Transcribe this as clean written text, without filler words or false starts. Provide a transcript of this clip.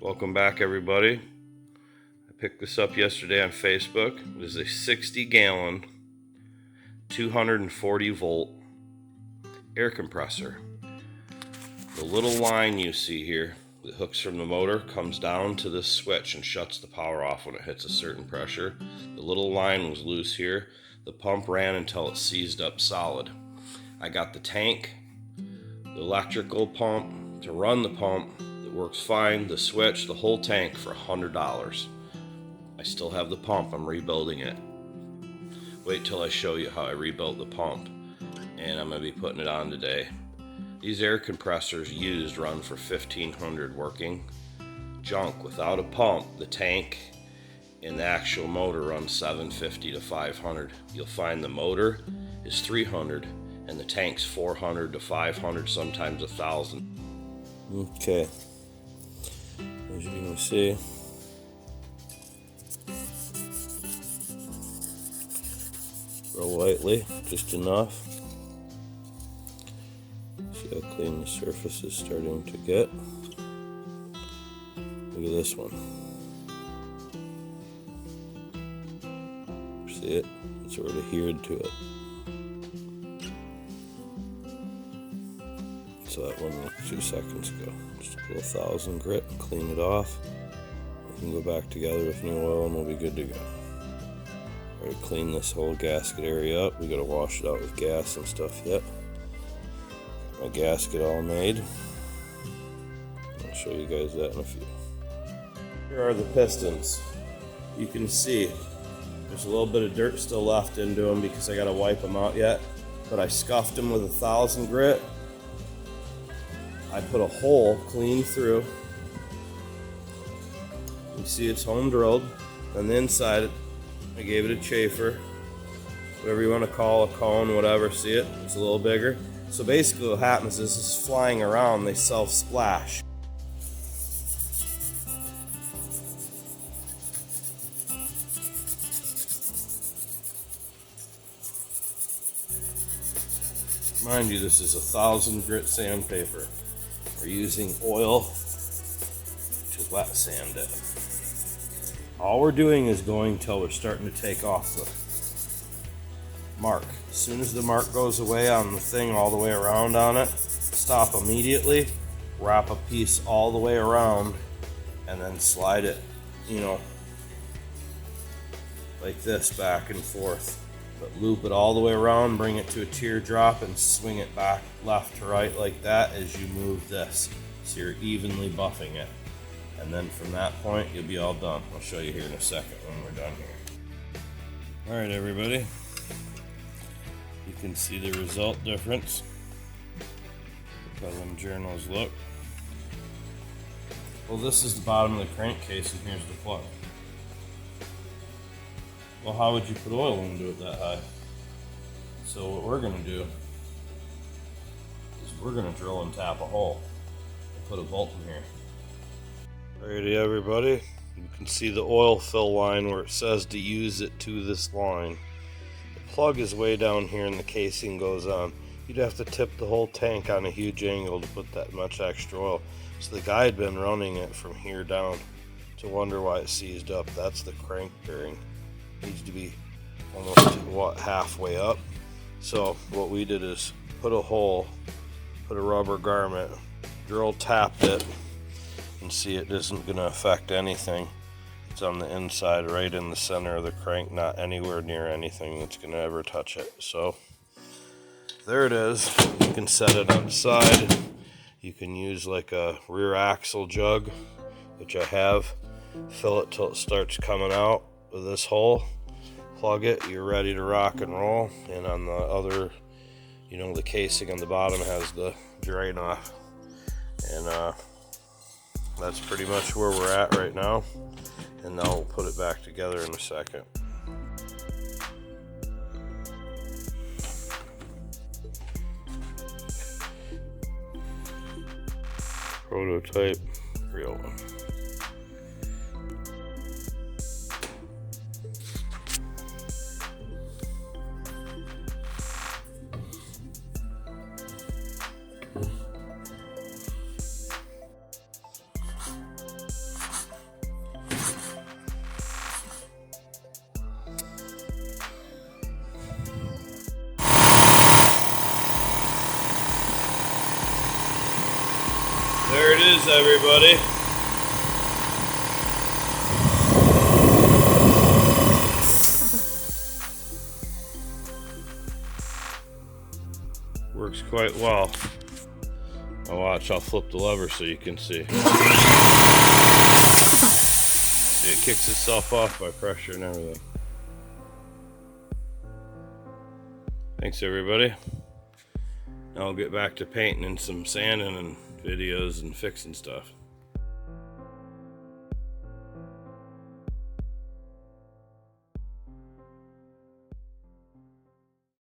Welcome back, everybody. I picked this up yesterday on Facebook. It is a 60-gallon, 240 volt air compressor. The little line you see here that hooks from the motor comes down to this switch and shuts the power off when it hits a certain pressure. The little line was loose here. The pump ran until it seized up solid. I got the tank, the electrical pump to run the pump. It works fine, the switch, the whole tank for $100. I still have the pump, I'm rebuilding it. Wait till I show you how I rebuilt the pump, and I'm going to be putting it on today. These air compressors used run for $1,500 working. Junk without a pump, the tank and the actual motor run $750 to $500. You'll find the motor is $300 and the tank's $400 to $500, sometimes $1,000. Okay. As you can see, real lightly, just enough. See how clean the surface is starting to get. Look at this one. See it? It's already adhered to it. So that one was 2 seconds ago. Just put 1,000 grit and clean it off. We can go back together with new oil and we'll be good to go. Already clean this whole gasket area up. We gotta wash it out with gas and stuff yet. My gasket all made. I'll show you guys that in a few. Here are the pistons. You can see there's a little bit of dirt still left into them because I gotta wipe them out yet. But I scuffed them with 1,000 grit. I put a hole clean through. You see it's home drilled. On the inside, I gave it a chafer, whatever you want to call a cone, whatever. See it? It's a little bigger. So basically what happens is this is flying around, they self-splash. Mind you, this is 1,000 grit sandpaper. We're using oil to wet sand it. All we're doing is going till we're starting to take off the mark. As soon as the mark goes away on the thing all the way around on it, stop immediately, wrap a piece all the way around, and then slide it, like this back and forth. But loop it all the way around, bring it to a teardrop, and swing it back left to right like that as you move this. So you're evenly buffing it. And then from that point, you'll be all done. I'll show you here in a second when we're done here. All right, everybody. You can see the result difference. Look how them journals look. Well, this is the bottom of the crankcase, and here's the plug. Well, how would you put oil into it that high? So what we're going to do is we're going to drill and tap a hole and put a bolt in here. Alrighty, everybody. You can see the oil fill line where it says to use it to this line. The plug is way down here and the casing goes on. You'd have to tip the whole tank on a huge angle to put that much extra oil. So the guy had been running it from here down to wonder why it seized up. That's the crank bearing. Needs to be almost halfway up. So what we did is put a hole, put a rubber garment, drill tapped it, and see it isn't going to affect anything. It's on the inside, right in the center of the crank, not anywhere near anything that's going to ever touch it. So there it is. You can set it on the side. You can use like a rear axle jug, which I have. Fill it till it starts coming out with this hole, plug it, you're ready to rock and roll. And on the other, the casing on the bottom has the drain off. And that's pretty much where we're at right now. And now we'll put it back together in a second. Prototype, real one. it is, everybody. Works quite well. Now watch, I'll flip the lever so you can see. See, it kicks itself off by pressure and everything. Thanks, everybody. Now I'll get back to painting and some sanding and videos and fixing stuff.